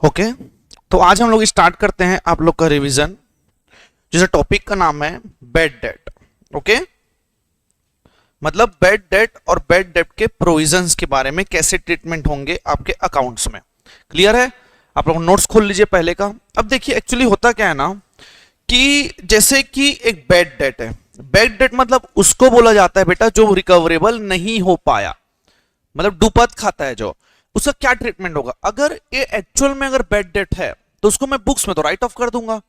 Okay तो आज हम लोग स्टार्ट करते हैं आप लोग का रिवीजन, जिस टॉपिक का नाम है बैड डेट। ओके मतलब बैड डेट और बैड डेट के प्रोविजंस के बारे में, कैसे ट्रीटमेंट होंगे आपके अकाउंट्स में। क्लियर है? आप लोग नोट्स खोल लीजिए पहले का। अब देखिए एक्चुअली होता क्या है ना, कि जैसे कि एक बैड डेट है। बैड डेट मतलब उसको बोला जाता है बेटा जो रिकवरेबल नहीं हो पाया, मतलब डुपत खाता है जो, उसका क्या ट्रीटमेंट होगा। अगर ये एक्चुअल में अगर बैड डेट है तो उसको मैं बुक्स में तो राइट ऑफ कर दूंगा,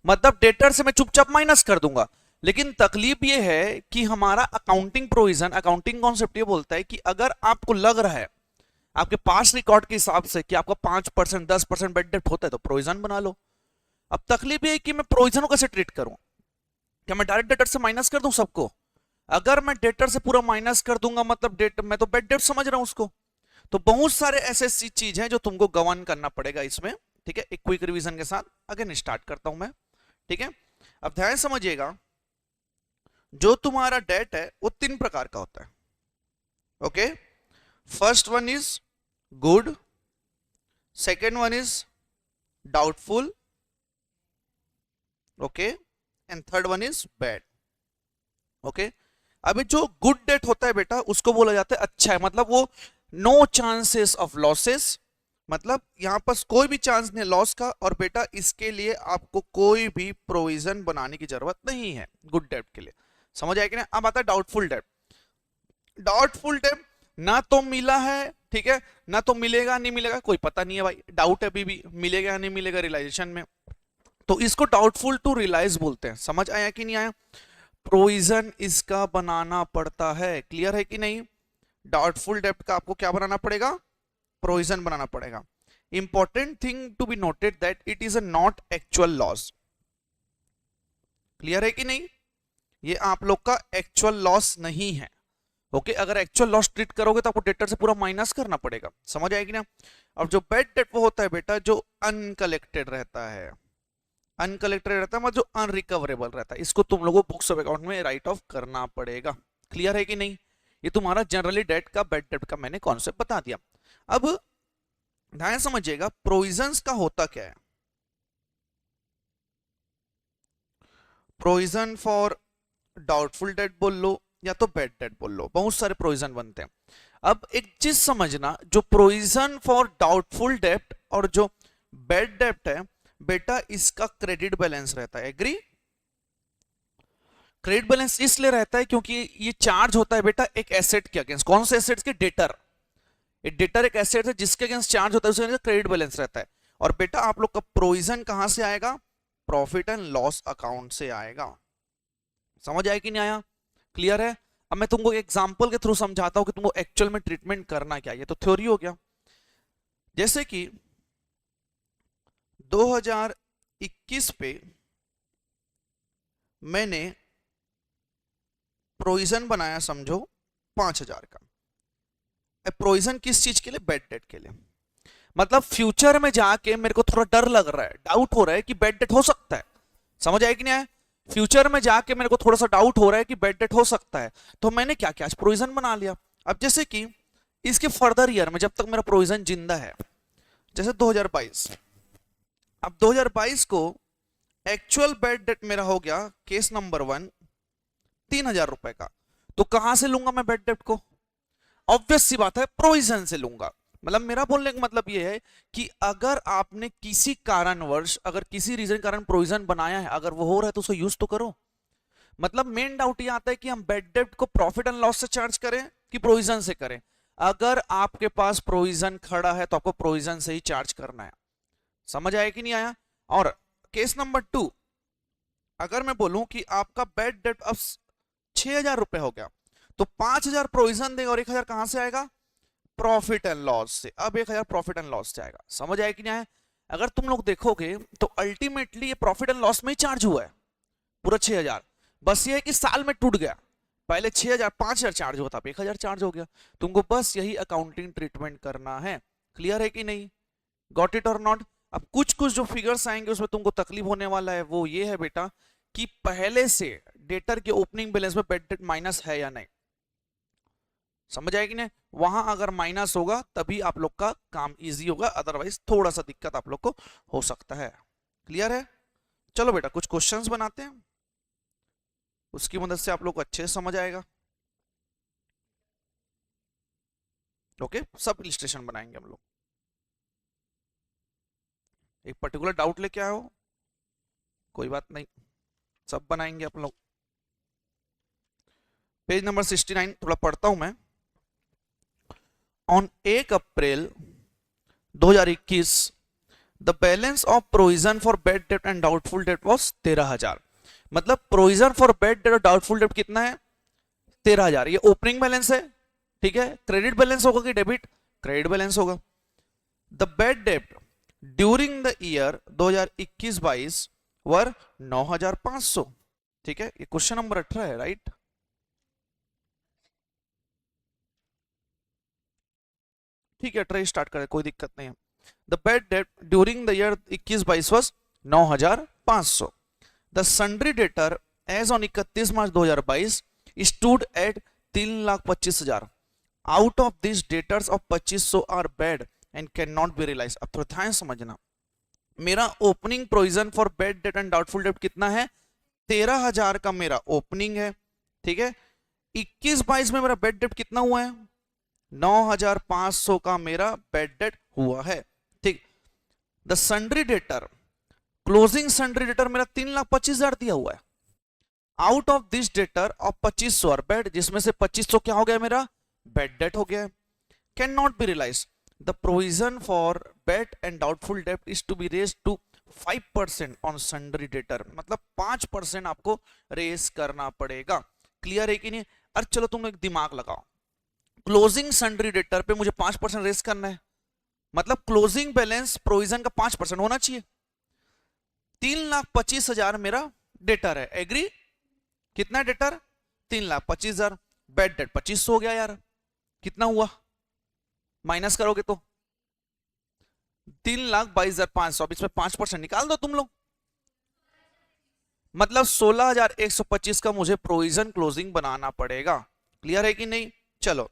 मतलब डेटर से मैं चुपचाप माइनस कर दूंगा। लेकिन तकलीफ ये है कि हमारा अकाउंटिंग प्रोविजन, अकाउंटिंग कॉन्सेप्ट ये बोलता है कि अगर आपको लग रहा है आपके पास रिकॉर्ड के हिसाब से कि आपका 5% 10% बैड डेट होता है तो प्रोविजन बना लो। अब तकलीफ ये है कि मैं प्रोविजन को कैसे ट्रीट करूं। क्या मैं डायरेक्ट डेटर से माइनस कर दूं सबको? अगर मैं डेटर से पूरा माइनस कर दूंगा मतलब डेट, मैं तो बैड डेट समझ रहा हूं उसको। तो बहुत सारे ऐसे चीज हैं जो तुमको गवर्न करना पड़ेगा इसमें। ठीक है, एक क्विक रिवीजन के साथ अगेन स्टार्ट करता हूं मैं। ठीक है, अब ध्यान समझिएगा, जो तुम्हारा डेट है वो 3 प्रकार का होता है। Okay, first one is good, second one is doubtful, okay, and third one is bad. Okay, अभी जो गुड डेट होता है बेटा उसको बोला जाता है अच्छा है, मतलब वो नो चांसेस ऑफ लॉसेस, मतलब यहां पर कोई भी चांस नहीं लॉस का, और बेटा इसके लिए आपको कोई भी प्रोविजन बनाने की जरूरत नहीं है गुड डेट के लिए। समझ आएगी ना? अब आता है डाउटफुल डेट। डाउटफुल डेट ना तो मिला है, ठीक है, ना तो मिलेगा, नहीं मिलेगा कोई पता नहीं है भाई, डाउट है अभी भी मिलेगा या नहीं मिलेगा रियलाइजेशन में, तो इसको डाउटफुल टू रियलाइज बोलते हैं। समझ आया कि नहीं आया? प्रोविजन इसका बनाना पड़ता है। क्लियर है कि नहीं? डाउटफुल डेट का आपको क्या बनाना पड़ेगा? प्रोविजन बनाना पड़ेगा। Important thing to be noted that it is a not actual loss. Clear है कि नहीं? ये आप लोग का एक्चुअल लॉस नहीं है। ओके, अगर एक्चुअल लॉस ट्रीट करोगे तो आपको डेटर से पूरा माइनस करना पड़ेगा। समझ आएगी ना? अब जो बैड डेट वो होता है बेटा जो अनकलेक्टेड रहता है, अनकलेक्टेड रहता है मतलब जो अनरिकवरेबल रहता है, इसको तुम लोगों को बुक्स ऑफ अकाउंट में राइट ऑफ करना पड़ेगा। क्लियर है कि नहीं? ये तुम्हारा जनरली डेट का, बैड डेट का मैंने कॉन्सेप्ट बता दिया। अब ध्यान समझिएगा प्रोविजंस का होता क्या है। प्रोविजन फॉर डाउटफुल डेट बोल लो या तो बैड डेट बोल लो, बहुत सारे प्रोविजन बनते हैं। अब एक चीज समझना, जो प्रोविजन फॉर डाउटफुल डेट और जो बैड डेट है बेटा, इसका क्रेडिट बैलेंस रहता है। एग्री? क्रेडिट बैलेंस इसलिए रहता है क्योंकि ये चार्ज होता है बेटा एक एसेट के अगेंस्ट। कौन से एसेट्स के? डेटर। ये डेटर एक एसेट है जिसके अगेंस्ट चार्ज होता है, उसके क्रेडिट बैलेंस रहता है। और बेटा आप लोग का प्रोविजन कहां से आएगा? प्रॉफिट एंड लॉस अकाउंट से आएगा। समझ आया कि नहीं आया? क्लियर है? अब मैं तुमको एग्जांपल के थ्रू समझाता हूं कि तुमको एक्चुअल में ट्रीटमेंट करना क्या है। ये तो थ्योरी हो गया। जैसे कि 2021 पे मैंने प्रोविजन बनाया समझो 5,000 का। प्रोविजन किस चीज के लिए? बैड डेट के लिए। मतलब फ्यूचर में जाके मेरे को थोड़ा डर लग रहा है, डाउट हो रहा है कि बैड डेट हो सकता है। समझ आया कि नहीं आया? फ्यूचर में जाके मेरे को थोड़ा सा डाउट हो रहा है कि बैड डेट हो सकता है, तो मैंने क्या किया? प्रोविजन बना लिया। अब जैसे कि इसके फर्दर ईयर में जब तक मेरा प्रोविजन जिंदा है, जैसे 2022, अब 2022 को एक्चुअल बैड डेट मेरा हो गया केस नंबर 1 3,000 रुपए का, तो कहां से लूंगा मैं बैड डेट को? ऑब्वियस सी बात है प्रोविजन से लूंगा। मतलब मेरा बोलने का मतलब ये है कि अगर आपने किसी कारणवश, अगर किसी रीजन के कारण प्रोविजन बनाया है, अगर वो हो रहा है तो उसको यूज तो करो। मतलब मेन डाउट ये आता है कि हम बैड डेट को प्रॉफिट एंड लॉस से चार्ज करें कि प्रोविजन से करें। अगर आपके पास प्रोविजन खड़ा है तो आपको प्रोविजन से ही चार्ज करना है। समझ आया कि नहीं आया? और केस नंबर 2, अगर मैं बोलूं कि आपका बैड डेट अब 6,000 रुपए हो गया, तो 5,000 प्रोविजन देगा और 1,000 कहां से आएगा? प्रॉफिट एंड लॉस से। अब 1,000 प्रॉफिट एंड लॉस से आएगा। समझ आया कि नहीं आया? अगर तुम लोग देखोगे तो अल्टीमेटली ये प्रॉफिट एंड लॉस में ही चार्ज हुआ है पूरा 6,000। बस ये है कि साल में टूट गया, पहले 6,000 5,000 चार्ज होता, अब 1,000 चार्ज हो गया। तुमको बस यही अकाउंटिंग ट्रीटमेंट करना है। क्लियर है कि नहीं? गॉट इट और नॉट? अब कुछ कुछ जो फिगर्स आएंगे उसमें तुमको तकलीफ होने वाला है, वो ये है बेटा कि पहले से डेटर के ओपनिंग बैलेंस में बैड डेट माइनस है या नहीं। समझ आएगी ना, वहां अगर माइनस होगा तभी आप लोग का काम इजी होगा, अदरवाइज थोड़ा सा दिक्कत आप लोग को हो सकता है। क्लियर है? चलो बेटा कुछ क्वेश्चंस बनाते हैं, उसकी मदद से आप लोग को अच्छे से समझ आएगा। ओके, सब इलिस्ट्रेशन बनाएंगे हम लोग। एक पर्टिकुलर डाउट लेके आओ, कोई बात नहीं, सब बनाएंगे आप लोग। पेज नंबर 69 थोड़ा पढ़ता हूं मैं। On 1 April 2021 the balance of provision for bad debt and doubtful date was 13,000। मतलब प्रोविजन फॉर बेड डेट और डाउटफुल डेट कितना है? 13,000। ये ओपनिंग बैलेंस है, ठीक है। क्रेडिट बैलेंस होगा कि डेबिट? क्रेडिट बैलेंस होगा। The bad debt during the year 2021-22 वर 9,500। ठीक है, ये क्वेश्चन नंबर 18 है, राइट? ठीक है, 18 स्टार्ट करें, कोई दिक्कत नहीं है। The bad debt during the year 21-22 was 9,500। The sundry debtor as on 31 March 2022 stood at 3,25,000। Out of this debtors of 2500 are bad and can not be realise. अब थोड़ा ध्यान समझना, मेरा opening provision for bad debt and doubtful debt कितना है? 13,000 का मेरा opening है, ठीक है। 21-22 में मेरा बेड डेट कितना हुआ है? 9,500 का मेरा बेड डेट हुआ है, ठीक। The sundry debtor, closing sundry debtor मेरा 3,25,000 दिया हुआ है। Out of this debtor of 2500 are bad, जिसमें से 2500 क्या हो गया मेरा? बेड डेट हो गया है। Can not be realise. The provision for bad and doubtful debt is to be raise to 5% on sundry debtor. मतलब 5% आपको रेज करना पड़ेगा। क्लियर है कि नहीं? अरे चलो तुम एक दिमाग लगाओ, क्लोजिंग सन्ड्री डेटर पे मुझे 5% रेज करना है, मतलब क्लोजिंग बैलेंस प्रोविजन का 5% होना चाहिए। 3,25,000 मेरा डेटर है, एग्री? कितना डेटर? 3,25,000। बेड डेट 2500 हो गया यार, कितना हुआ? माइनस करोगे तो 3,22,500। अब इसमें 5% निकाल दो तुम लोग, मतलब 16,125 का मुझे प्रोविजन क्लोजिंग बनाना पड़ेगा। क्लियर है कि नहीं? चलो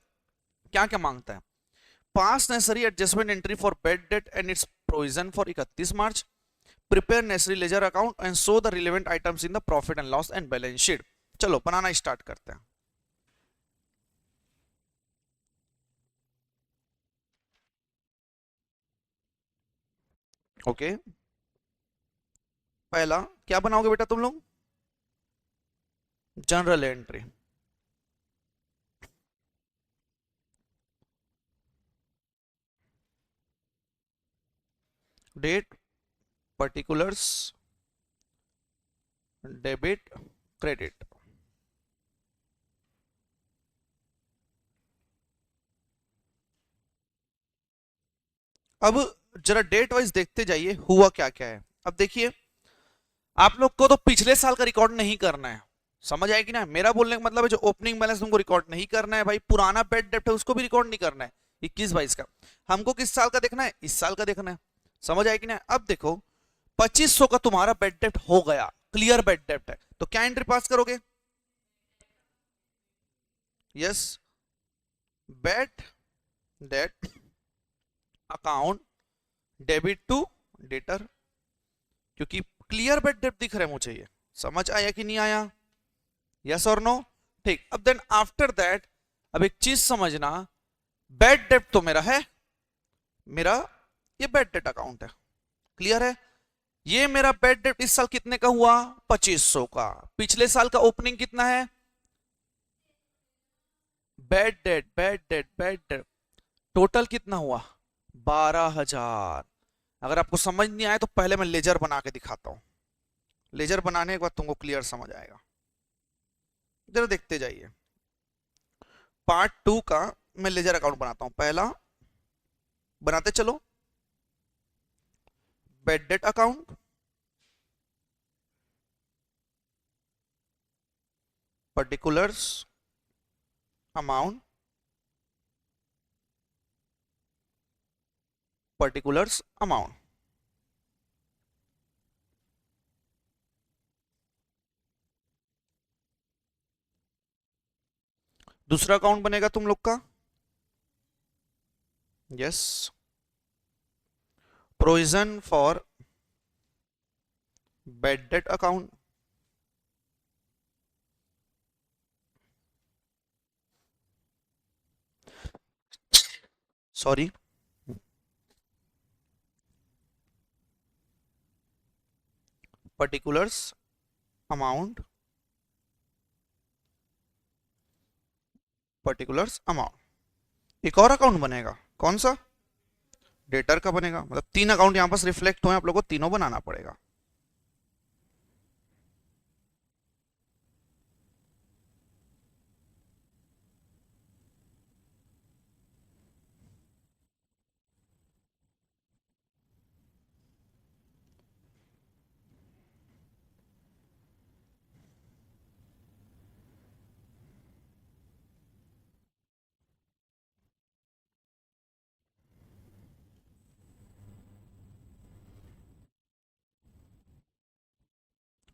क्या क्या मांगता है? पास necessary adjustment entry for bad debt and it's provision for 31 March. Prepare necessary ledger account and show the relevant items in the profit and loss and balance sheet. चलो बनाना स्टार्ट करते हैं। ओके, पहला क्या बनाओगे बेटा तुम लोग? Journal entry. Date, particulars, debit, credit. अब जरा डेट वाइज देखते जाइए हुआ क्या क्या है। अब देखिए, आप लोग को तो पिछले साल का रिकॉर्ड नहीं करना है, समझ आएगी ना? मेरा बोलने का मतलब है जो ओपनिंग बैलेंस तुमको रिकॉर्ड नहीं करना है भाई, पुराना बेड डेब्ट है उसको भी रिकॉर्ड नहीं करना है 21-22 का। हमको किस साल का देखना है? इस साल का देखना है, समझ आएगी ना? अब देखो 2500 का तुम्हारा बेड डेब्ट हो गया, क्लियर बेड डेब्ट है, तो क्या एंट्री पास करोगे? Yes, bad debt account debit to debtor, क्योंकि क्लियर बेड डेट दिख रहा है मुझे। ये समझ आया कि नहीं आया? यस और नो? ठीक। अब देन आफ्टर दैट, अब एक चीज समझना, बेड डेट तो मेरा है, मेरा ये बेड डेट अकाउंट है, क्लियर है? ये मेरा बेड डेट इस साल कितने का हुआ? 2500 का। पिछले साल का ओपनिंग कितना है? बेड डेट टोटल कितना हुआ? 12,000। अगर आपको समझ नहीं आया तो पहले मैं लेजर बना के दिखाता हूं, लेजर बनाने के बाद तुमको क्लियर समझ आएगा। जरा देखते जाइए, पार्ट 2 का मैं लेजर अकाउंट बनाता हूं। पहला बनाते चलो, bed debt account, particulars, amount, particulars, amount. दूसरा अकाउंट बनेगा तुम लोग का yes, provision for bad debt account, sorry, particulars amount, particulars amount. एक और अकाउंट बनेगा, कौन सा? डेटर का बनेगा। मतलब तीन अकाउंट यहां पर रिफ्लेक्ट हुए, आप लोगों को तीनों बनाना पड़ेगा।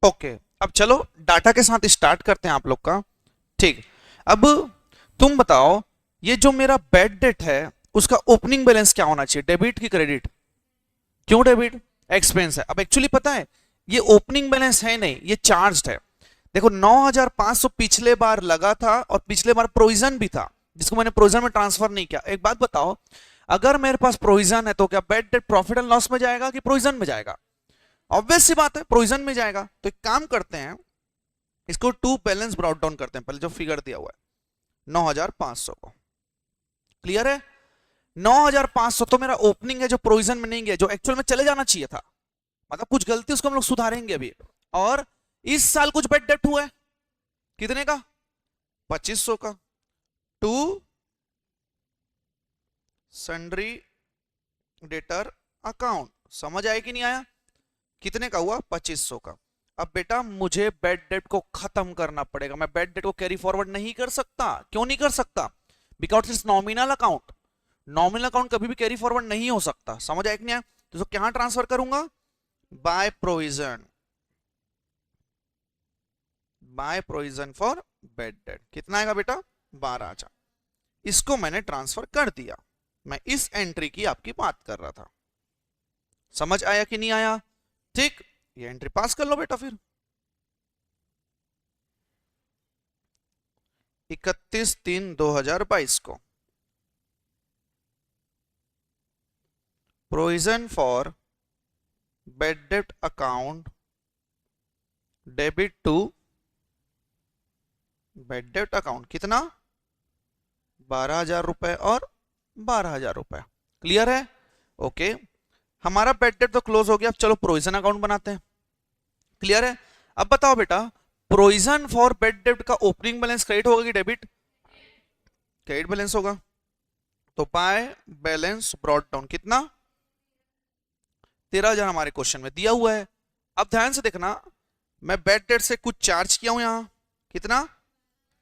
ओके, अब चलो डाटा के साथ स्टार्ट करते हैं आप लोग का। ठीक, अब तुम बताओ, ये जो मेरा बैड डेट है उसका ओपनिंग बैलेंस क्या होना चाहिए, डेबिट की क्रेडिट? क्यों डेबिट? एक्सपेंस है। अब एक्चुअली पता है ये ओपनिंग बैलेंस है नहीं, ये चार्ज्ड है। देखो 9500 पिछले बार लगा था और पिछले बार प्रोविजन भी था, जिसको मैंने प्रोविजन में ट्रांसफर नहीं किया। एक बात बताओ, अगर मेरे पास प्रोविजन है तो क्या bad debt profit and loss में जाएगा कि प्रोविजन में जाएगा? ऑब्वियस सी बात है, प्रोविजन में जाएगा। तो एक काम करते हैं, इसको टू बैलेंस ब्रॉट डाउन करते हैं। पहले जो फिगर दिया हुआ है 9500 को, क्लियर है? 9500 तो मेरा ओपनिंग है जो प्रोविजन में नहीं गया, जो एक्चुअल में चले जाना चाहिए था। मतलब कुछ गलती उसको हम लोग सुधारेंगे अभी। और इस साल कुछ बैड डेट हुआ है, कितने का? 2500 का। टू सन्ड्री डेटर अकाउंट, समझ आया कि नहीं आया? कितने का हुआ? 2500 का। अब बेटा मुझे बैड डेट को खत्म करना पड़ेगा। मैं बैड डेट को कैरी फॉरवर्ड नहीं कर सकता। क्यों नहीं कर सकता? Because it's nominal account. Nominal account कभी भी कैरी फॉरवर्ड नहीं हो सकता। समझ आया कि नहीं आया? तो इसको कहां ट्रांसफर करूंगा? By provision, by provision for bad debt. कितना आएगा बेटा? 12,000। इसको मैंने ट्रांसफर कर दिया। मैं इस एंट्री की आपकी बात कर रहा था। समझ आया कि नहीं आया? ठीक, ये एंट्री पास कर लो बेटा। फिर 31/3/2022 को provision for bad debt account debit to bad debt account, कितना? 12,000 रुपए और 12,000 रुपए। क्लियर है? ओके, हमारा बैड डेट तो क्लोज हो गया। अब चलो प्रोविजन अकाउंट बनाते हैं। क्लियर है? अब बताओ बेटा, प्रोविजन फॉर बैड डेट का ओपनिंग बैलेंस क्रेडिट होगा कि डेबिट? क्रेडिट बैलेंस होगा। तो बाय बैलेंस ब्रॉट डाउन कितना? 13,000 हमारे क्वेश्चन में दिया हुआ है। अब ध्यान से देखना, मैं बैड डेट से कुछ चार्ज किया हूं यहां, कितना?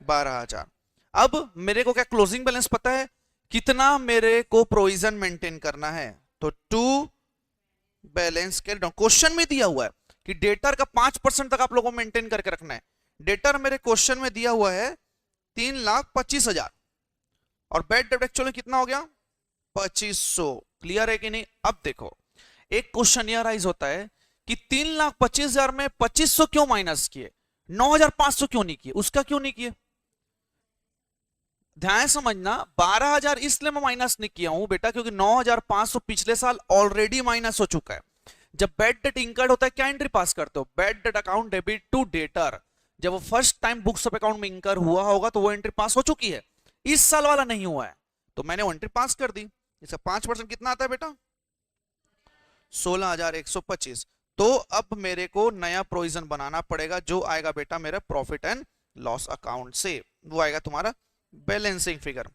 12,000। अब मेरे को क्या क्लोजिंग बैलेंस पता है? कितना मेरे को प्रोविजन मेंटेन करना है? तो to balance carry down. Question में दिया हुआ है कि डेटर का 5% तक आप लोगों को मेंटेन करके रखना है। डेटर मेरे क्वेश्चन में दिया हुआ है 3,25,000 और बैड डेट एक्चुअल में कितना हो गया? 2500। क्लियर है कि नहीं? अब देखो, एक क्वेश्चन यह राइज होता है कि 3,25,000 में 2500 क्यों माइनस किए, 9,500 क्यों नहीं किए? उसका क्यों नहीं किए? ध्यान समझना, 12,000 इसलिए मैं माइनस नहीं किया हूं बेटा क्योंकि 9,500 पिछले साल ऑलरेडी माइनस हो चुका है। जब बैड डेट इंकर्ड होता है क्या एंट्री पास करते हो? Bad debt account debit to debtor. जब वो first time books of account में इंकर हुआ होगा तो वो एंट्री पास हो चुकी है। इस साल वाला नहीं हुआ है तो मैंने वो एंट्री पास कर दी। इसका 5% कितना आता है बेटा? 16,125। तो अब मेरे को नया प्रोविजन बनाना पड़ेगा जो आएगा बेटा मेरा प्रॉफिट एंड लॉस अकाउंट से। वो आएगा तुम्हारा बैलेंसिंग फिगर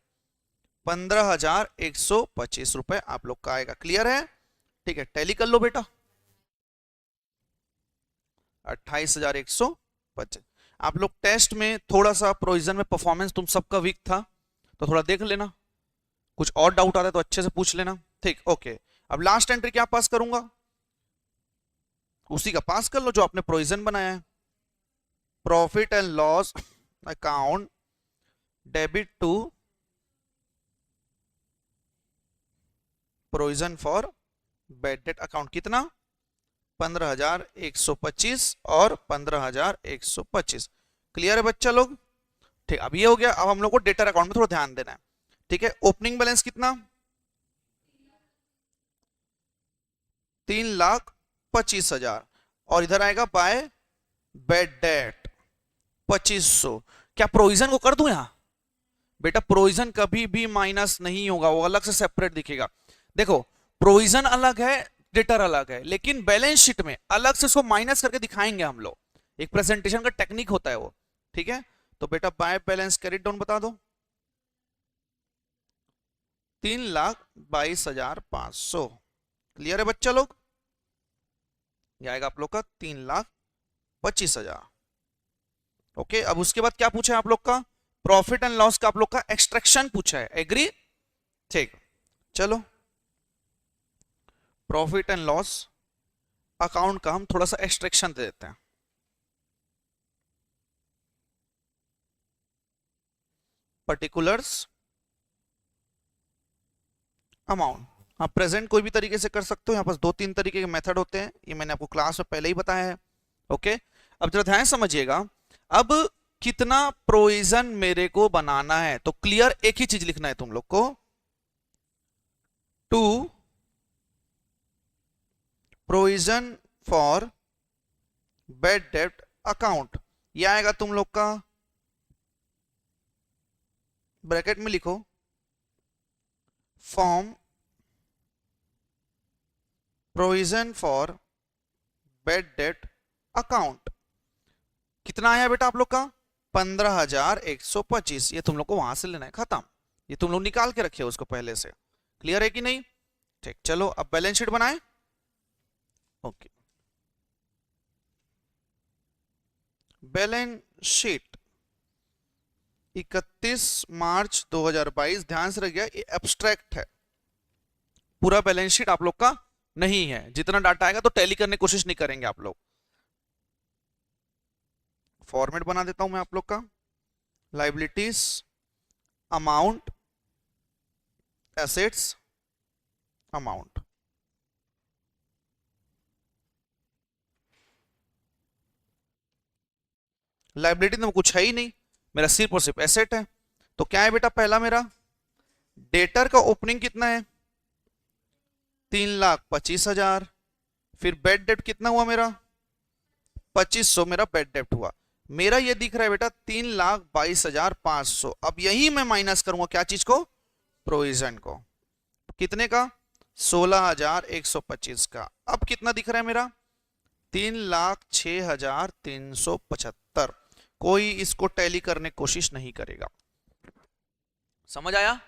15,125 रुपए आप लोग का आएगा। क्लियर है? ठीक है, टैली कर लो बेटा। 28,125। आप लोग टेस्ट में थोड़ा सा प्रोविजन में परफॉर्मेंस तुम सबका वीक था तो थोड़ा देख लेना, कुछ और डाउट आता है तो अच्छे से पूछ लेना। ठीक, ओके। अब लास्ट एंट्री क्या पास करूंगा? उसी का पास कर लो जो आपने प्रोविजन बनाया है। Profit and loss account debit to provision for bad debt account कितना 15,125 और 15,125। क्लियर है बच्चा लोग? ठीक, अब ये हो गया। अब हम लोग को डेटर अकाउंट में थोड़ा ध्यान देना है। ठीक है, ओपनिंग बैलेंस कितना 3,25,000 और इधर आएगा बाय बैड डेट 2,500। क्या प्रोविजन को कर दूं यहां? बेटा प्रोविजन कभी भी माइनस नहीं होगा, वो अलग से सेपरेट दिखेगा। देखो प्रोविजन अलग है, डेटर अलग है, लेकिन बैलेंस शीट में अलग से उसको माइनस करके दिखाएंगे हम लोग। एक प्रेजेंटेशन का टेक्निक होता है वो। ठीक है, तो बेटा बाय बैलेंस कैरी डाउन बता दो 3,22,500। क्लियर है बच्चा लोग? ये आएगा आप लोग का 3,25,000। ओके, अब उसके बाद क्या पूछा है आप लोग का? प्रॉफिट एंड लॉस का आप लोग का एक्सट्रैक्शन पूछा है। एग्री? ठीक, चलो प्रॉफिट एंड लॉस अकाउंट का हम थोड़ा सा एक्सट्रैक्शन दे देते हैं। पर्टिकुलर्स अमाउंट, आप प्रेजेंट कोई भी तरीके से कर सकते हो। यहाँ पास 2-3 तरीके के मेथड होते हैं, ये मैंने आपको क्लास में पहले ही बताया है। ओके, अब जरा ध्यान समझिएगा। अब कितना प्रोविजन मेरे को बनाना है, तो क्लियर एक ही चीज लिखना है तुम लोग को, to provision for bad debt account. यह आएगा तुम लोग का, ब्रैकेट में लिखो form provision for bad debt account. कितना आया बेटा आप लोग का 15,125। ये तुम लोग को वहां से लेना है, खत्म। ये तुम लोग निकाल के रखे हो उसको पहले से। क्लियर है कि नहीं? ठीक, चलो अब बैलेंस शीट बनाए। Okay, balance sheet 31 March 2022। ध्यान से रख गया, ये एब्स्ट्रैक्ट है, पूरा बैलेंस शीट आप लोग का नहीं है। जितना डाटा आएगा तो टैली करने की कोशिश नहीं करेंगे आप लोग। फॉर्मेट बना देता हूं मैं आप लोग का, liabilities amount assets amount. Liability में कुछ है ही नहीं, मेरा सिर्फ और सिर्फ एसेट है। तो क्या है बेटा, पहला मेरा डेटर का ओपनिंग कितना है 3,25,000। फिर बेड डेट कितना हुआ मेरा 2,500, मेरा बेड डेट हुआ। मेरा ये दिख रहा है बेटा 3,22,500। अब यही मैं माइनस करूंगा क्या चीज को, प्रोविजन को। कितने का 16,125 का। अब कितना दिख रहा है मेरा 3,06,375। कोई इसको टैली करने की कोशिश नहीं करेगा। समझ आया?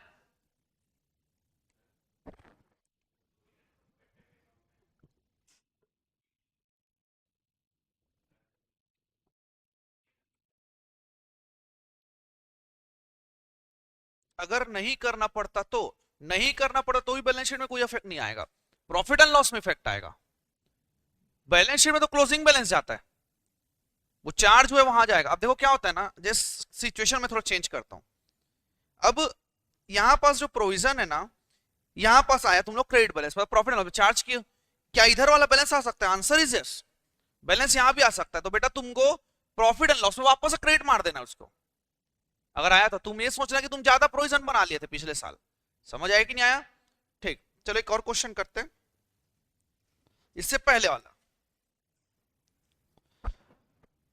अगर नहीं करना पड़ता तो नहीं करना पड़ा तो भी बैलेंस शीट में कोई इफेक्ट नहीं आएगा, प्रॉफिट एंड लॉस में इफेक्ट आएगा। बैलेंस शीट में तो क्लोजिंग बैलेंस जाता है, वो चार्ज हुए वहां जाएगा। अब देखो क्या होता है ना, जिस सिचुएशन में थोड़ा चेंज करता हूं। अब यहां पास जो प्रोविजन है ना, यहां पास आया तुम लोग credit balance, profit and loss charge किया, क्या इधर वाला बैलेंस आ सकता है? Answer is yes. बैलेंस यहां भी आ सकता है, तो बेटा तुमको प्रॉफिट एंड लॉस में वापस क्रेडिट मार देना उसको। अगर आया तो तुम ये सोचना कि तुम ज्यादा प्रोविजन बना लिए थे पिछले साल। समझ आया कि नहीं आया? ठीक, चलो एक और क्वेश्चन करते हैं, इससे पहले वाला।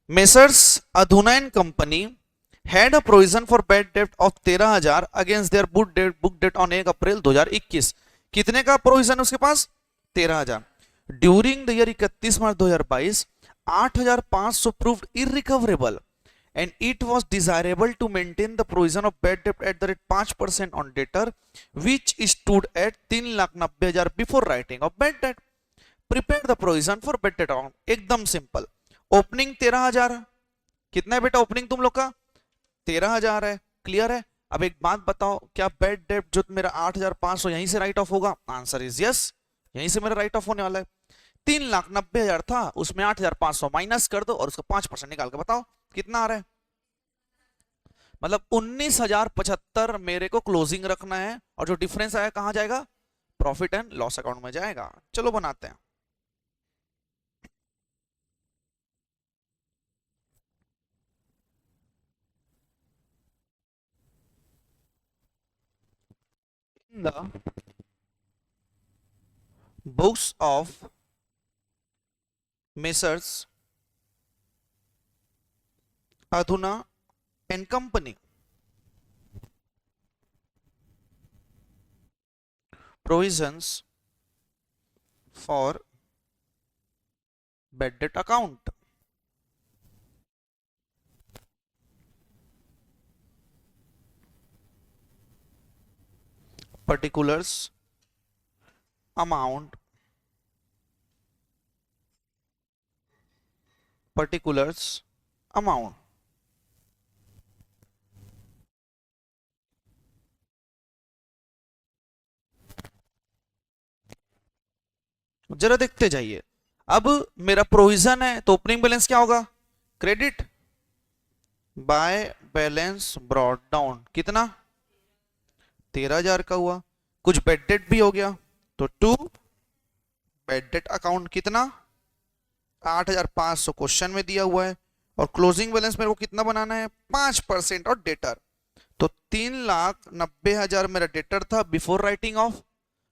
मेसर्स अधुना and company had a provision for bad debt of 13,000 against their book date on 1 अप्रैल 2021। कितने का प्रोविजन उसके पास 13,000। During the year 31 March 2022 8,500 proved irrecoverable and it was desirable to maintain the provision of bad debt at the rate 5% on debtor which stood at 3,90,000 before writing of bad debt। Prepare the provision for bad debt account। एकदम simple. Opening 13,000, कितना है बेटा opening तुम लोग का 13,000 है। Clear है? अब एक बात बताओ, क्या बेड डेट जो मेरा 8,500 यहीं से राइट ऑफ होगा? आंसर इज यस, यहीं से मेरा राइट ऑफ होने वाला है। 3,90,000 था, उसमें 8,500 माइनस कर दो और उसका 5% निकाल के बताओ कितना आ रहा है। मतलब 19,075 मेरे को क्लोजिंग रखना है, और जो डिफरेंस आया कहां जाएगा प्रॉफिट एंड लॉस अकाउंट में जाएगा। चलो बनाते हैं। In the books of Messrs. Adhuna and Company, provisions for bad debt account, particulars, amount, particulars, amount। जरा देखते जाइए। अब मेरा प्रोविजन है तो ओपनिंग बैलेंस क्या होगा? Credit by balance brought down, कितना? 13,000 का हुआ। कुछ बेड डेट भी हो गया तो टू बेड डेट अकाउंट कितना? 8,500 क्वेश्चन में दिया हुआ है। और क्लोजिंग बैलेंस मेरे को कितना बनाना है? 5% और डेटर। तो 3,90,000 मेरा डेटर था बिफोर राइटिंग ऑफ।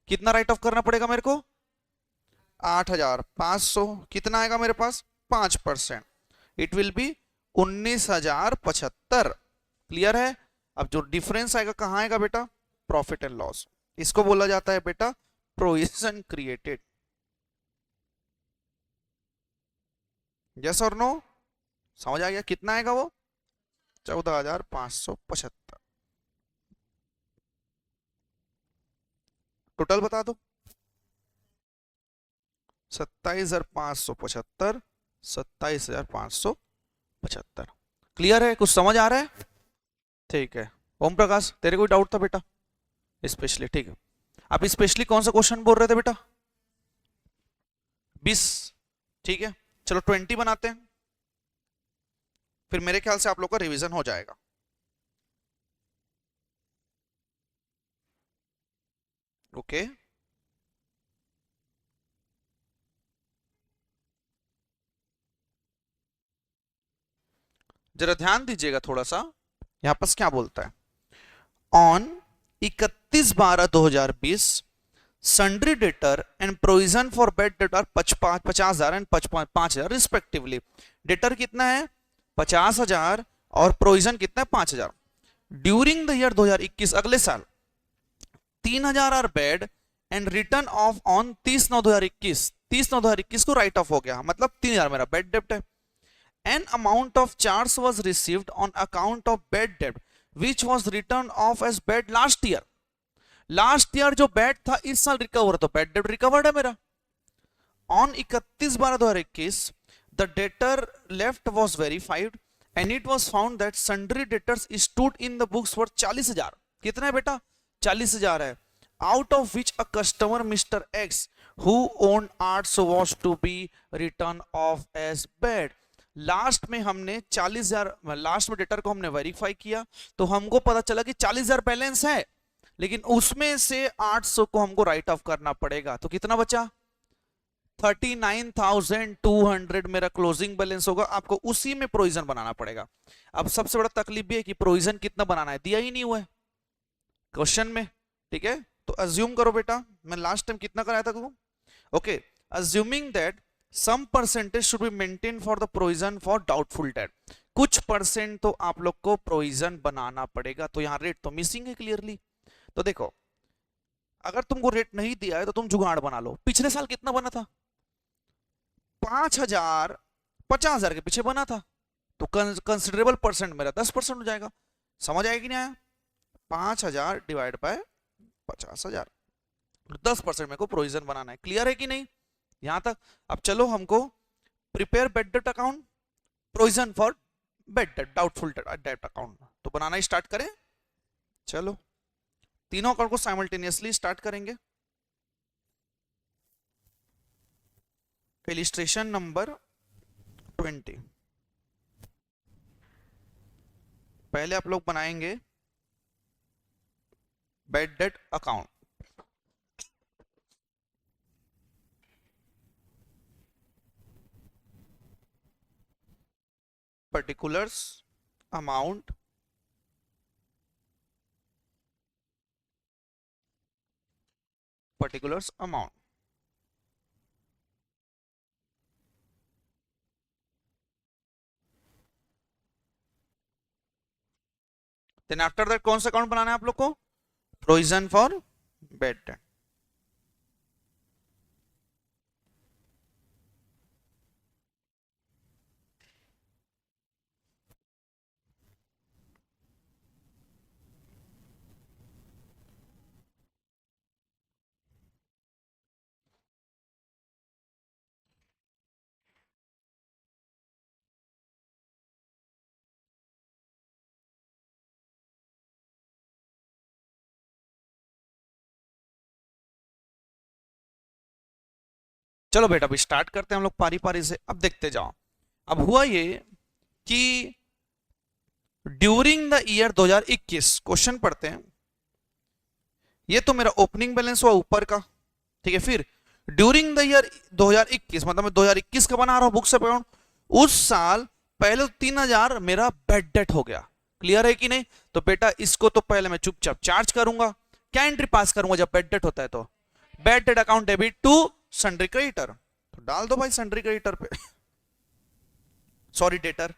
कितना राइट ऑफ करना पड़ेगा मेरे को? 8,500। कितना आएगा मेरे पास? 5%। It will be 19,075। क्लियर है? अब जो डिफरेंस आएगा कहाँ आएगा बेटा? Profit and loss. इसको बोला जाता है बेटा प्रोविजन क्रिएटेड। यस और नो? समझ आ गया? कितना आएगा वो? 14,575। टोटल बता दो। 27,575, 27,575। क्लियर है? कुछ समझ आ रहा है? ठीक है। ओम प्रकाश, तेरे कोई डाउट था बेटा? स्पेशली ठीक है। आप स्पेशली कौन सा क्वेश्चन बोल रहे थे बेटा? 20। ठीक है, चलो 20 बनाते हैं, फिर मेरे ख्याल से आप लोग का रिवीजन हो जाएगा। ओके, जरा ध्यान दीजिएगा थोड़ा सा। यहां पर क्या बोलता है? On 31/12/2020 sundry debtor and provision for bad debt are 50,000 and 5,000 respectively. Debtor कितना है? 50,000 और प्रोविजन कितना है? 5,000। ड्यूरिंग द ईयर 2021, अगले साल 3,000 are bad and written off on 30/9/2021। 30/9/2021 को राइट ऑफ हो गया, मतलब 3,000 मेरा बेड डेप्ट है। An amount of charge was received on account of bad debt which was written off as bad last year। Last year जो bad था इस साल रिकवर, तो बैड डेट रिकवर्ड है मेरा। On 31/12/2021 the debtor left was verified and it was found that sundry debtors stood in the books for 40,000। कितना है बेटा? 40,000 है। Out of which a customer mister X who owned arts was to be written off as bad. Last में हमने 40,000, last में debtor को हमने verify किया तो हमको पता चला कि 40,000 बैलेंस है, लेकिन उसमें से 800 को हमको राइट ऑफ करना पड़ेगा। तो कितना बचा? 39,200 मेरा क्लोजिंग बैलेंस होगा। आपको उसी में प्रोविजन बनाना पड़ेगा। अब सबसे बड़ा तकलीफ भी है कि प्रोविजन कितना बनाना है, दिया ही नहीं हुआ है क्वेश्चन में। ठीक है, तो अज्यूम करो बेटा, मैं लास्ट टाइम कितना कराया था तुमको? Okay, assuming that some percentage should be maintain for the provision for doubtful debt. कुछ परसेंट तो आप लोग को प्रोविजन बनाना पड़ेगा। तो यहाँ रेट तो मिसिंग है क्लियरली। तो देखो, अगर तुमको रेट नहीं दिया है तो तुम जुगाड़ बना लो। पिछले साल कितना बना था? 5,000 50,000 के पीछे बना था, तो कंसिडरेबल परसेंट मेरा 10% हो जाएगा। समझ आएगी नहीं आया? 5,000 डिवाइड बाय 50,000, 10% मेरे को प्रोविजन बनाना है। क्लियर है कि नहीं यहां तक? अब चलो हमको prepare bed debt account, provision for bad date, doubtful debt account, तो बनाना स्टार्ट करें। चलो तीनों अकाउंट को साइमल्टेनियसली स्टार्ट करेंगे। Illustration number 20। पहले आप लोग बनाएंगे bed debt account. Particulars amount particulars amount. Then after that कौन सा अकाउंट बनाना है आप लोग को? Provision for bad date. चलो बेटा अभी स्टार्ट करते हैं हम लोग पारी पारी से. अब देखते जाओ. अब हुआ ये कि ड्यूरिंग द ईयर 2021 क्वेश्चन पढ़ते हैं. ये तो मेरा ओपनिंग बैलेंस हुआ ऊपर का, ठीक है. फिर ड्यूरिंग द ईयर 2021 मतलब मैं 2021 का बना रहा हूं बुक्स अकाउंट. उस साल पहले 3000 मेरा बैड डेट हो गया. क्लियर है कि नहीं? तो बेटा इसको तो पहले मैं चुपचाप चार्ज करूंगा. क्या एंट्री पास करूंगा जब बैड डेट होता है? तो bad debt account debit to sundry creditor. तो डाल दो भाई सन्ड्री क्रेडिटर पे. Sorry debtor.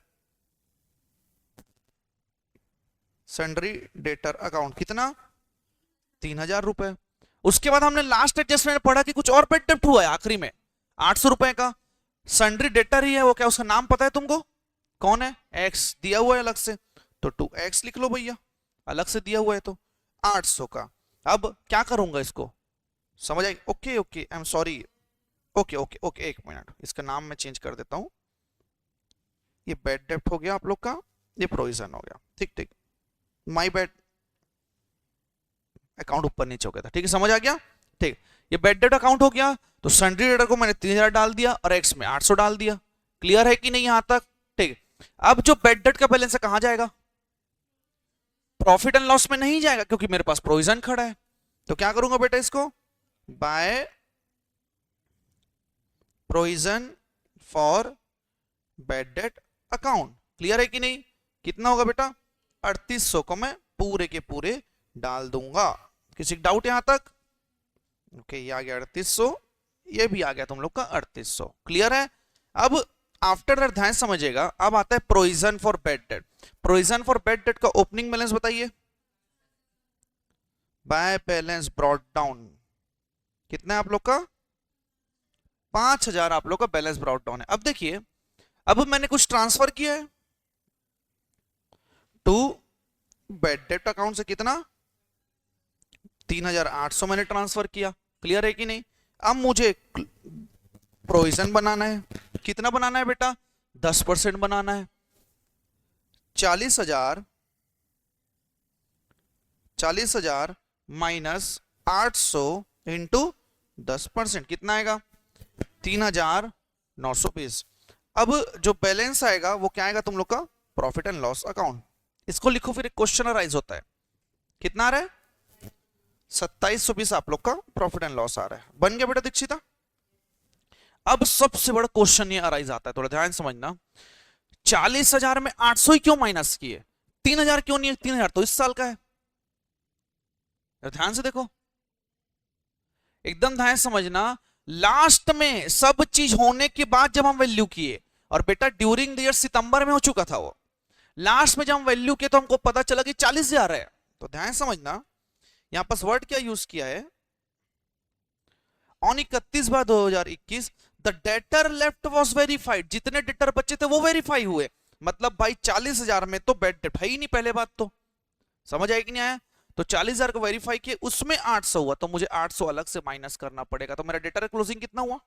Sundry debtor account कितना? 3000 रुपए. उसके बाद हमने लास्ट एडजस्टमेंट पढ़ा कि कुछ और बैड डेट हुआ है आखिरी में 800 रुपए का. सन्ड्री डेटर ही है वो. क्या उसका नाम पता है तुमको? कौन है? एक्स दिया हुआ है अलग से, तो 2x लिख लो भैया. अलग से दिया हुआ है तो 800 का. अब क्या करूंगा इसको? समझ आई? Okay okay I am sorry. Okay okay okay एक मिनट, इसका नाम मैं चेंज कर देता हूं. ये बैड डेट हो गया आप लोग का, ये प्रोविजन हो गया. ठीक ठीक, माय बैड. अकाउंट ऊपर नीचे हो गया था. ठीक है समझ आ गया? ठीक. ये बैड डेट अकाउंट हो गया. तो सन्ड्री डेटर को मैंने 3000 डाल दिया और एक्स में 800 डाल दिया. क्लियर है कि नहीं यहां तक? ठीक. अब जो बैड डेट का बैलेंस है कहां जाएगा? प्रॉफिट एंड लॉस में नहीं जाएगा क्योंकि मेरे पास प्रोविजन खड़ा है. तो क्या करूंगा बेटा इसको? By provision for bad debt account. Clear है कि नहीं? कितना होगा बेटा? 3800 को मैं पूरे के पूरे डाल दूंगा. किसी डाउट यहां तक? ओके ये आ गया 3800, ये भी आ गया तुम लोग का 3800. क्लियर है? अब आफ्टर दैट ध्यान समझिएगा. अब आता है provision for bad date. Provision for bad date का ओपनिंग बैलेंस बताइए. बाय बैलेंस ब्रॉट डाउन कितना है आप लोग का? 5000 आप लोग का बैलेंस ब्रॉट डाउन है. अब देखिए, अब मैंने कुछ ट्रांसफर किया है टू बैड डेट अकाउंट से. कितना? 3800 मैंने ट्रांसफर किया. क्लियर है कि नहीं? अब मुझे प्रोविजन बनाना है. कितना बनाना है बेटा? 10% बनाना है. 40,000 माइनस 800 इंटू 10% कितना आएगा? 3,920. अब जो बैलेंस आएगा वो क्या आएगा तुम लोग का? Profit and loss account. इसको लिखो. फिर एक क्वेश्चन अराइज होता है. कितना आ रहा है? 2720 आप लोग का प्रॉफिट एंड लॉस आ रहा है. बन गया बेटा दीक्षिता? अब सबसे बड़ा क्वेश्चन ये अराइज आता है, थोड़ा ध्यान समझना. 40,000 में 800 ही क्यों माइनस किए? 3,000 क्यों नहीं है? 3,000 तो इस साल का है. ध्यान से देखो, एकदम ध्यान समझना. लास्ट में सब चीज होने के बाद जब हम वैल्यू किए, और बेटा ड्यूरिंग द ईयर सितंबर में हो चुका था वो, लास्ट में जब हम वैल्यू किए तो हमको पता चला कि 40,000 है. तो ध्यान समझना, यहां पर वर्ड क्या यूज किया है? On 31/2021 the debtor left was verified. जितने डेटर बचे थे वो वेरीफाई हुए. मतलब भाई 40,000 में तो बैड डेट है ही नहीं. पहले बात तो समझ आया कि नहीं आया? तो 40,000 को वेरीफाई किए, उसमें 800 हुआ, तो मुझे 800 अलग से माइनस करना पड़ेगा. तो मेरा डेटर क्लोजिंग कितना हुआ?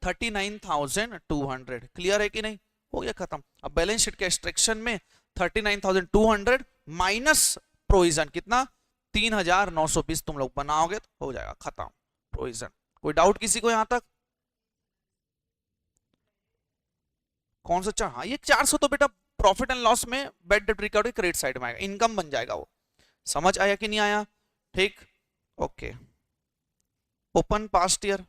39,200. क्लियर है कि नहीं? हो गया खत्म. अब बैलेंस शीट के एक्सट्रैक्शन में 39,200 माइनस प्रोविजन कितना? 3,920 तुम लोग बनाओगे तो हो जाएगा खत्म प्रोविजन. कोई डाउट किसी को यहां तक? कौन सा? हाँ ये 400 तो बेटा प्रॉफिट एंड लॉस में bad debt recovery credit side में आएगा, इनकम बन जाएगा वो. समझ आया कि नहीं आया? ठीक. ओके. Open past year.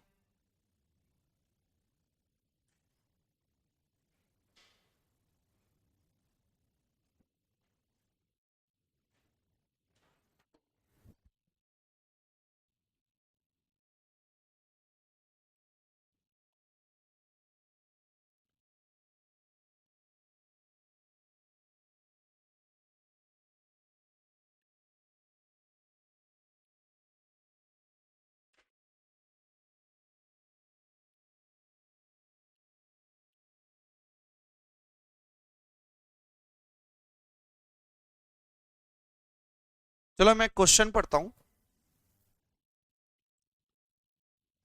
चलो मैं क्वेश्चन पढ़ता हूं।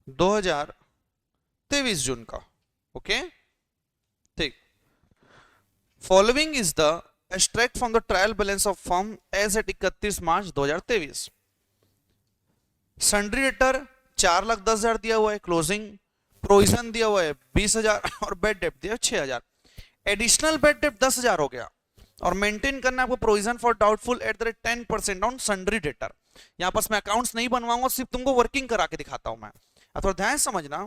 2023 जून का। ओके ठीक। Following is the extract from the trial balance of firm as at 31 March 2023। Sundry debtor 4,10,000 दिया हुआ है क्लोजिंग, प्रोविजन दिया हुआ है 20,000 और बेड डेप्ट दिया 6,000। एडिशनल बेड डेप्ट 10,000 हो गया और मेंटेन करना है आपको provision for doubtful eight the rate 10% on sundry debtor. यहां पर मैं अकाउंट्स नहीं बनवाऊंगा, सिर्फ तुमको वर्किंग करा के दिखाता हूं मैं। अब थोड़ा ध्यान समझना,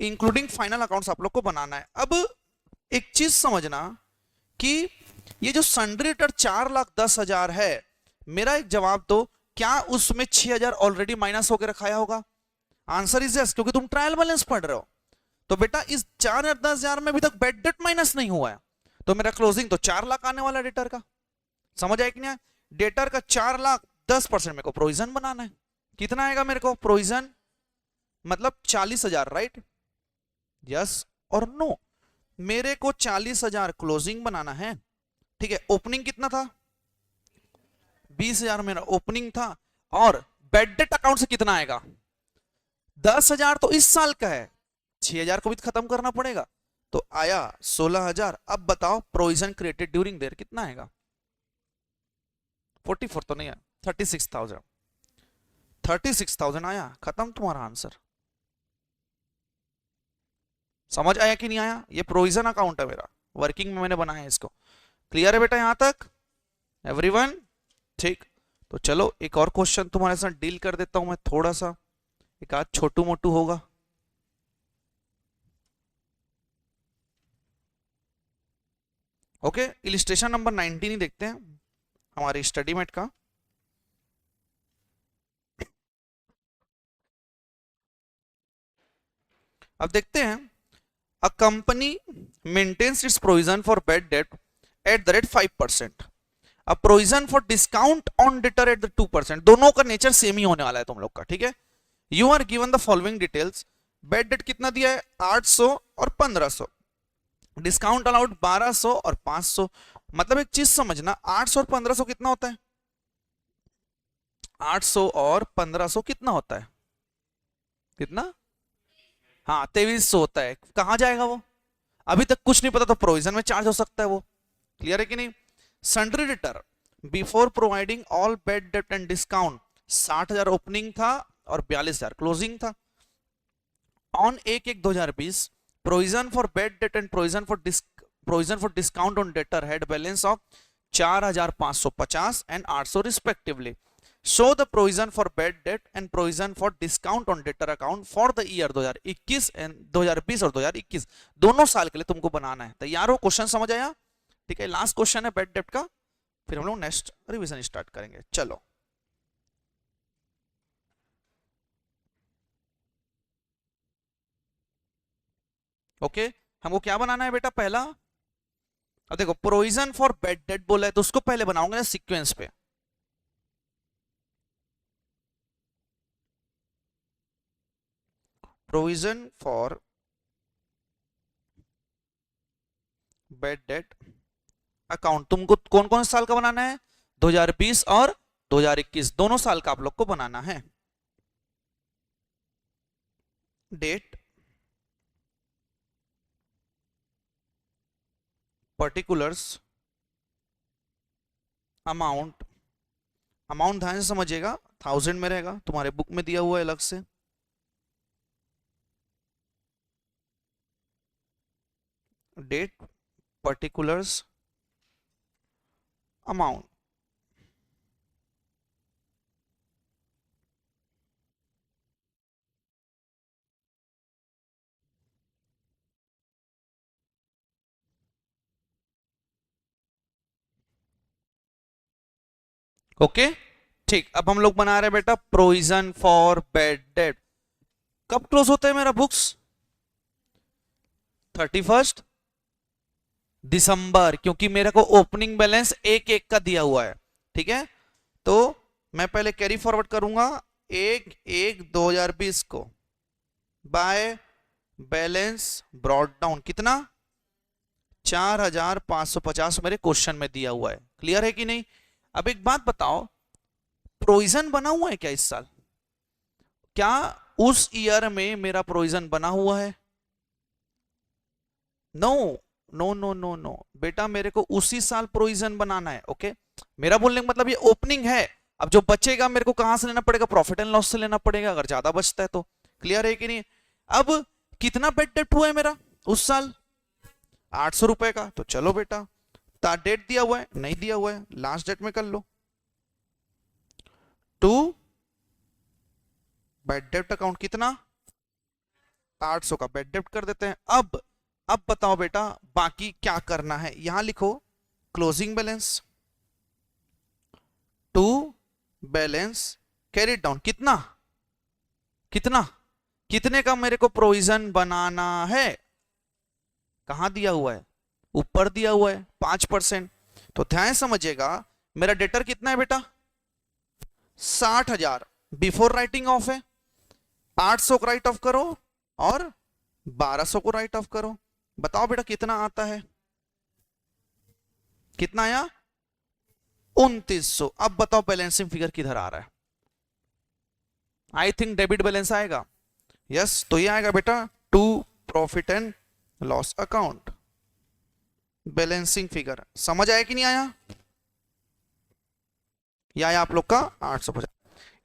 इंक्लूडिंग फाइनल अकाउंट्स आप लोग को बनाना है। अब एक चीज समझना कि ये जो सन्ड्री डेटर 4,10,000 है, मेरा एक जवाब दो, क्या उसमें 6,000 ऑलरेडी माइनस होकर रखाया होगा? आंसर इज यस, क्योंकि तुम ट्रायल बैलेंस पढ़ रहे हो। तो बेटा इस 4,10,000 में अभी तक बेड डेट माइनस नहीं हुआ है, तो मेरा क्लोजिंग तो 4 लाख आने वाला डेटर का। समझ आया कि नहीं? डेटर का 4 लाख 10% मेरे को प्रोविजन बनाना है। कितना आएगा मेरे को प्रोविजन? मतलब 40,000, राइट? यस और नो। मेरे को 40,000 क्लोजिंग बनाना है, ठीक है। ओपनिंग कितना था? 20,000 मेरा ओपनिंग था, और बेड डेट अकाउंट से कितना आएगा? 10,000 तो इस साल का है, 6,000 को भी खत्म करना पड़ेगा, तो आया 16,000। अब बताओ प्रोविजन क्रिएटेड ड्यूरिंग देयर कितना आएगा? 44 तो नहीं है, 36,000। 36,000 आया, खत्म तुम्हारा आंसर। समझ आया कि नहीं आया? ये प्रोविजन अकाउंट है मेरा, वर्किंग में मैंने बनाया है इसको। क्लियर है बेटा यहां तक एवरीवन? ठीक, तो चलो एक और क्वेश्चन तुम्हारे साथ डील कर देता हूं मैं थोड़ा सा, एक आध छोटू मोटू होगा। ओके, इलिस्ट्रेशन नंबर 19 ही देखते हैं हमारे स्टडी मेट का। अब देखते हैं, a company maintains its provision for bad debt at the rate 5%, a provision for discount on debtor at the 2%। दोनों का नेचर सेम ही होने वाला है तुम लोग का, ठीक है। You are given the following details. Bad debt कितना दिया है? 800 और 1,500। डिस्काउंट अलाउड 1,200 और 500। मतलब एक चीज समझना, 800 और 1,500 कितना होता है? 800 और 1,500 कितना होता है? कितना? हाँ 2,300 होता है। कहां जाएगा वो? अभी तक कुछ नहीं पता, तो प्रोविजन में चार्ज हो सकता है वो। क्लियर है कि नहीं? Sundry debtor before providing all bed debt and discount 60,000 opening था और 42,000 क्लोजिंग था। On 1/1/2020 provision for bad debt and provision for discount on debtor had balance of 4,550 and 800 respectively. Show the provision for bad debt and provision for discount on debtor account for the year 2021 and 2020 और 2021 दोनों साल के लिए तुमको बनाना है। तैयार हो? Question समझ आया? ठीक है, लास्ट क्वेश्चन है बेड डेट का, फिर हम लोग नेक्स्ट रिवीजन स्टार्ट करेंगे। चलो ओके, हमको क्या बनाना है बेटा? पहला, अब देखो प्रोविजन फॉर बेड डेट बोला है, तो उसको पहले बनाऊंगा सीक्वेंस पे। Provision for bad debt account तुमको कौन कौन साल का बनाना है? 2020 और 2021 दोनों साल का आप लोग को बनाना है। Date, particulars, amount. अमाउंट ध्यान से समझिएगा, 1000 में रहेगा, तुम्हारे बुक में दिया हुआ है अलग से। Date, particulars, amount. ओके ठीक, अब हम लोग बना रहे हैं बेटा प्रोविजन फॉर बेड डेट। कब क्लोज होता है मेरा बुक्स? 31 दिसंबर, क्योंकि मेरे को ओपनिंग बैलेंस 1/1 का दिया हुआ है, ठीक है। तो मैं पहले कैरी फॉरवर्ड करूंगा 1/1/2020 को बाय बैलेंस ब्रॉड डाउन कितना? 4,550 मेरे क्वेश्चन में दिया हुआ है। क्लियर है कि नहीं? अब एक बात बताओ, प्रोविजन बना हुआ है क्या इस साल? क्या उस ईयर में मेरा प्रोविजन बना हुआ है? No no no no no बेटा, मेरे को उसी साल प्रोविजन बनाना है। ओके, मेरा बोलने का मतलब ये ओपनिंग है। अब जो बचेगा मेरे को कहां से लेना पड़ेगा? प्रॉफिट एंड लॉस से लेना पड़ेगा, अगर ज्यादा बचता है तो। क्लियर है कि नहीं? अब कितना बेड डेप्ट हुआ है मेरा उस साल? 800 रुपए का। तो चलो बेटा, डेट दिया हुआ है? नहीं दिया हुआ है, लास्ट डेट में कर लो। टू बेड डेप्ट अकाउंट कितना? 800 का बेड डेप्ट कर देते हैं। अब बताओ बेटा बाकी क्या करना है? यहां लिखो closing balance to balance carry down. कितना कितना कितने का मेरे को प्रोविजन बनाना है? कहां दिया हुआ है? ऊपर दिया हुआ है 5%। तो ध्यान समझिएगा, मेरा डेटर कितना है बेटा? 60,000 बिफोर राइटिंग ऑफ है। 800 को राइट ऑफ करो और 1200 को राइट ऑफ करो। बताओ बेटा कितना आता है? कितना आया? 2900। अब बताओ बैलेंसिंग फिगर किधर आ रहा है? आई थिंक डेबिट बैलेंस आएगा। यस, तो ये आएगा बेटा to profit and loss account balancing figure. समझ आया कि नहीं आया? यह आया आप लोग का 850।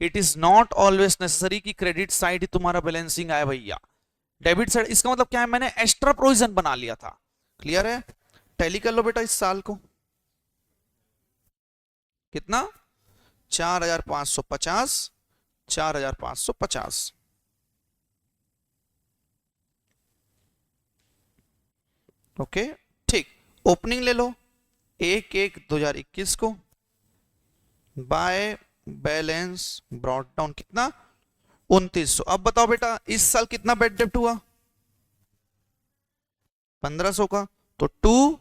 It is not always necessary कि क्रेडिट साइड ही तुम्हारा बैलेंसिंग आए भैया, डेबिट साइड। इसका मतलब क्या है? मैंने एक्स्ट्रा प्रोविजन बना लिया था। क्लियर है? टैली कर लो बेटा इस साल को। कितना? 4550, 4550। ओके ठीक, ओपनिंग ले लो 1/1/2021 को बाय बैलेंस ब्रॉट डाउन कितना? 2900। अब बताओ बेटा इस साल कितना बेड डेप्ट हुआ? 1500 का। तो टू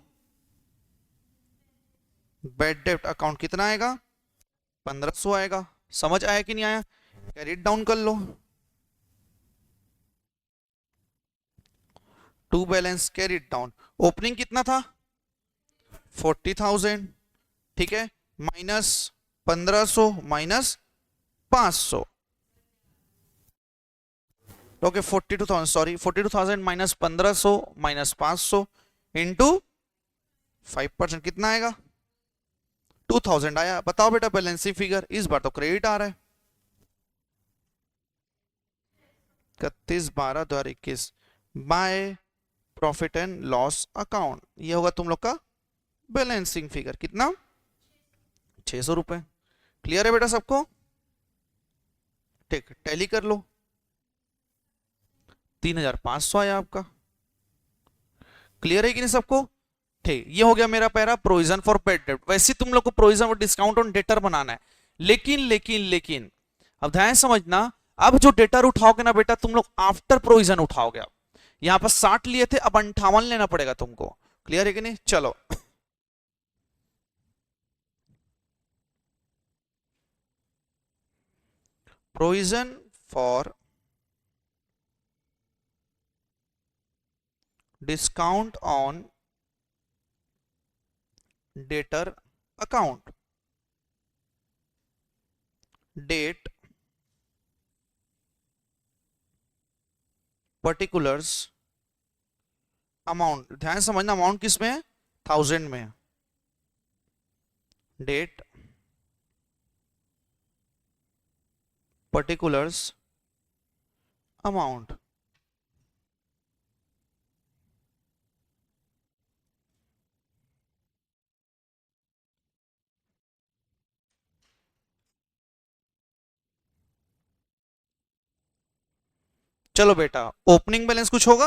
बेड डेप्ट अकाउंट कितना आएगा? 1500 आएगा। समझ आया कि नहीं आया? कैरी डाउन कर लो। To balance carry down. Opening कितना था? 40,000। ठीक है, minus 1500 minus 500। Okay 42,000, sorry 42,000 minus 1500 minus 500 into 5%। कितना आएगा? 2000 आया। बताओ बेटा बैलेंसिंग फिगर। इस बार तो क्रेडिट आ रहा है। 31/12/2021 by profit and loss account. ये होगा तुम लोग का बैलेंसिंग फिगर। कितना? 600 रुपए। क्लियर है बेटा सबको? ठीक, टैली कर लो। 3500 आया आपका। क्लियर है कि नहीं सबको? ठीक, ये हो गया मेरा पहला प्रोविजन फॉर बेड डेप्ट। वैसे तुम लोग को प्रोविजन और डिस्काउंट ऑन डेटर बनाना है, लेकिन लेकिन लेकिन अब ध्यान समझना, अब जो डेटर उठाओगे ना बेटा तुम लोग आफ्टर प्रोविजन उठाओगे। अब यहां पर 60 लिए थे, अब 58 लेना पड़ेगा तुमको। क्लियर है कि नहीं? चलो provision for discount on debtor account date particulars amount. ध्यान समझना, अमाउंट किस में है? 1000 में। Date particulars amount. चलो बेटा, ओपनिंग बैलेंस कुछ होगा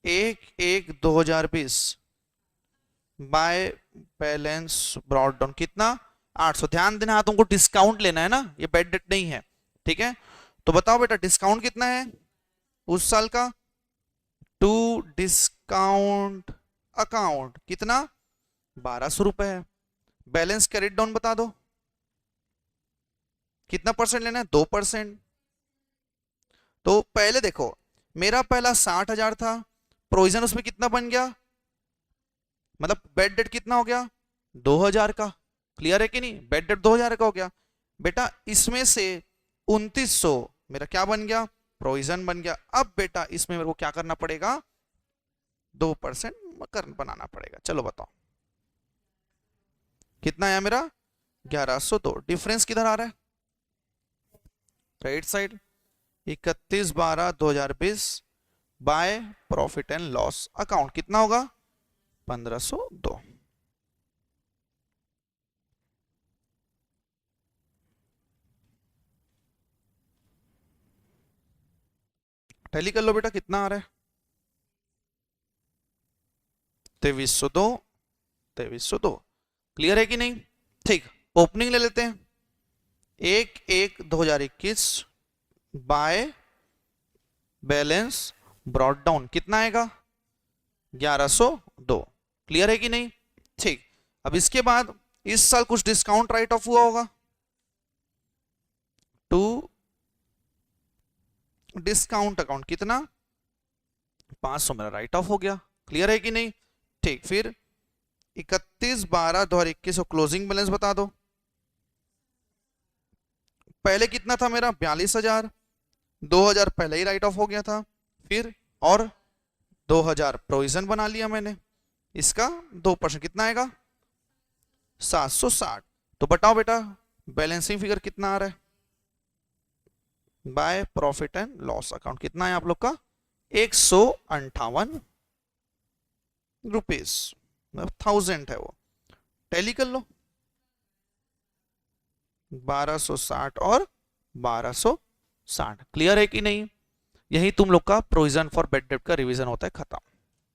1/1/2020 बाय बैलेंस ब्रॉट डाउन कितना? 800। ध्यान देना, तुमको डिस्काउंट लेना है ना, ये बेड डेट नहीं है। ठीक है, तो बताओ बेटा डिस्काउंट कितना है उस साल का? टू डिस्काउंट अकाउंट कितना? 1200 रुपए है। बैलेंस कैरिड डाउन बता दो, कितना परसेंट लेना है? 2%। तो पहले देखो, मेरा पहला 60,000 था, प्रोविजन उसमें कितना बन गया? मतलब बेड डेट कितना हो गया? 2000 का। क्लियर है कि नहीं? बेड डेट 2000 का हो गया बेटा। इसमें से 2900 मेरा क्या बन गया? प्रोविजन बन गया। अब बेटा इसमें मेरे को क्या करना पड़ेगा? 2% बनाना पड़ेगा। चलो बताओ कितना आया मेरा? 1102। डिफरेंस किधर आ रहा है? Right side. 31/12/2020 by profit and loss account कितना होगा? 1502। टैली कर लो बेटा कितना आ रहा है? 2302। 2302 क्लियर है कि नहीं? ठीक, ओपनिंग ले लेते हैं। 1/1/2021 बाय बैलेंस ब्रॉड डाउन कितना आएगा? 1102। क्लियर है कि नहीं? ठीक, अब इसके बाद इस साल कुछ डिस्काउंट राइट ऑफ हुआ होगा। टू डिस्काउंट अकाउंट कितना? 500 मेरा राइट ऑफ हो गया। क्लियर है कि नहीं? ठीक, फिर 31/12/2021 को क्लोजिंग बैलेंस बता दो। पहले कितना था मेरा? 42,000। 2,000 पहले ही राइट ऑफ हो गया था, फिर और 2,000 प्रोविजन बना लिया मैंने। इसका 2% कितना आएगा? 760। तो बताओ बेटा बैलेंसिंग फिगर कितना आ रहा है? By profit and loss account कितना है आप लोग का? 158 रुपीज, 1000 है वो। टैली कर लो 1260 और 1260। क्लियर है कि नहीं? यही तुम लोग का प्रोविजन फॉर बेड डेट का रिवीजन होता है खत्म।